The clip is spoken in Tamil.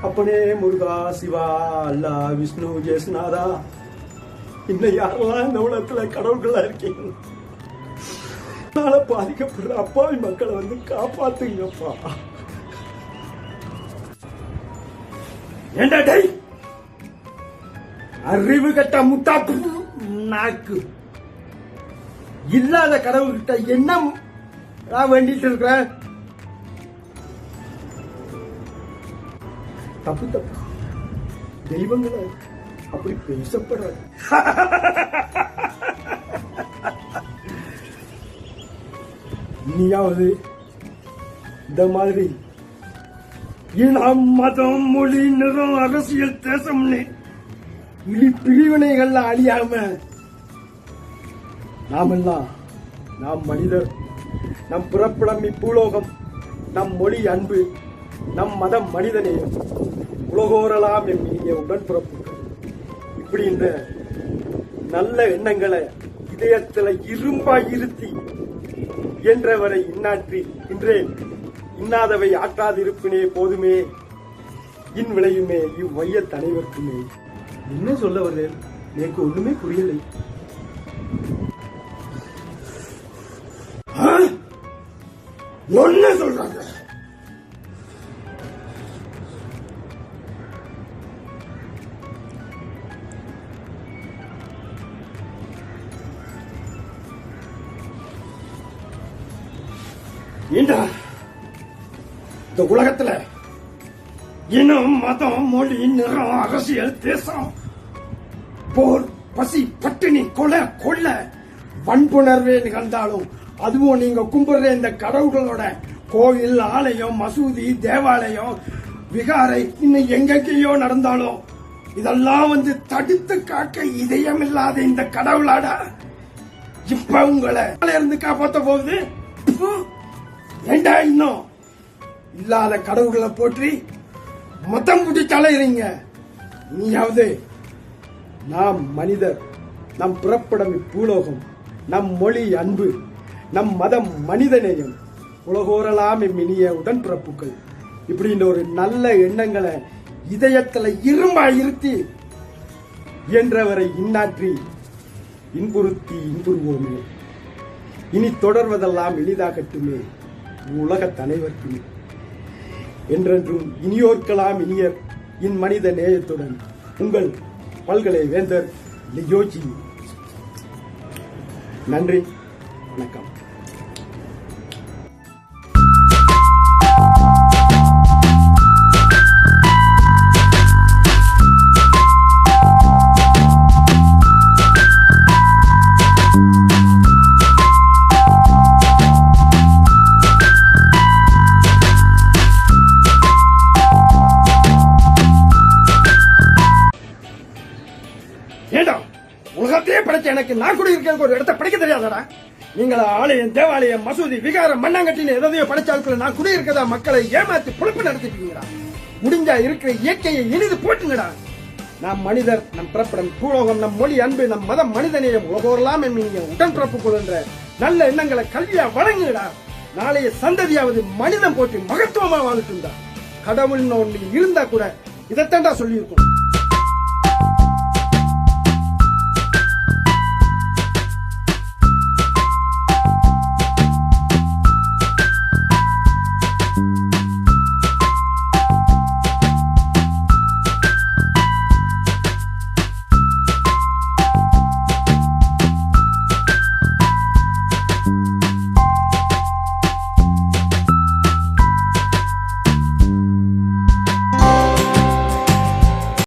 அப்பனே முருகா சிவா அல்லா விஷ்ணு ஜெயசுநாதா இன்னும் யாரெல்லாம் இந்த உலகத்துல கடவுள்களா இருக்கீங்க பாதிக்கப்படுற அப்பாவி மக்களை வந்து காப்பாத்துங்கப்பா. ஏண்டா டேய் அறிவு கட்ட முட்டாப்பு நாக்கு இல்லாத கடவுள்கிட்ட என்ன வேண்டிட்டு இருக்கிற? தப்பு தப்பு தெய்வங்களை அப்படி பேசப்படுற. நீயாவது இந்த மாதிரி இனம் மதம் மொழி நிறம் அரசியல் தேசம்னு பிரிவினைகள்ல அழியாம நாமெல்லாம் நாம் மனிதர், நம் பிறப்பிடம் இப்பூலோகம், நம் மொழி அன்பு, நம் மதம் மனிதநேயம், உலகோரலாம் என் உடன்பிறப்புகள் இப்படி இந்த நல்ல எண்ணங்களை இதயத்தில் இரும்பாய் இருத்தி என்றவரை இந்நாற்றி இன்றே இன்னாதவை ஆற்றாதிருப்பினே போதுமே இன் விளையுமே இவ்வைய தலைவர்க்குமே. என்ன சொல்ல வருது எனக்கு ஒண்ணுமே புரியலை. என்ன சொல்றாங்க? இந்த உலகத்துல இனம் மதம் மொழி நிறம் அரசியல் தேசம் போர் பசி பட்டினி கொலை கொள்ள வன்புணர்வே நிகழ்ந்தாலும் அதுவும் நீங்க கும்பிடுற இந்த கடவுள்களோட கோவில் ஆலயம் மசூதி தேவாலயம் விகாரை இன்னும் எங்கெங்கேயோ நடந்தாலும் இதெல்லாம் வந்து தடுத்து காக்க இதயம் இல்லாத இந்த கடவுளாட இப்ப உங்களை இருந்து காப்பாத்த போகுது. ஏண்டா இன்னும் இல்லாத கடவுள்களை போற்றி மொத்தம் குட்டி தலைறீங்க. நீயாவது நாம் மனிதர், நம் பிறப்பிடம் பூலோகம், நம் மொழி அன்பு, நம் மதம் மனிதநேயம், உலகோரலாம் இனிய உடன்பிறப்புகள் இப்படின்ற ஒரு நல்ல எண்ணங்களை இதயத்துல இரும்பா இருத்தி என்றவரை இந்நாற்றி இன்புறுத்தி இன்புறுவோமே. இனி தொடர்வதெல்லாம் எளிதாகட்டுமே உலக தலைவர்க்குமே. என்றென்றும் இனியோர்க்கலாம் இனியர் இன் மனித நேயத்துடன் உங்கள் பல்கலை வேந்தர் லியோஜி. நன்றி, வணக்கம். உலகத்தையே படைச்ச எனக்கு நான் கூட இருக்க ஒரு இடத்தை படிக்க தெரியாதடா. நீங்கள ஆலயம் தேவாலயம் மசூதி விகாரம் மண்ணாங்கட்டின்னு எதையோ படைச்சாளுக்குள்ள நான் கூட இருக்கதா மக்களை ஏமாத்தி பொழப்பு நடத்திட்டீங்கடா. முடிஞ்சா இருக்கிற இயற்கையை இனிது போட்டுங்கடா. நாம் மனிதர், நம் பிறப்பிடம் பூலோகம், நம் மொழி அன்பு, நம் மதம் மனிதநேயம், உலகோரலாம் உடன்பிறப்புக்குள் என்ற நல்ல எண்ணங்களை கல்வியா வழங்குடா. நாளைய சந்ததியாவது மனிதம் போட்டு மகத்துவமா வாழ்த்துண்டா. கடவுள்னு ஒண்ணு இருந்தா கூட இதைத்தாண்டா சொல்லியிருக்கோம்.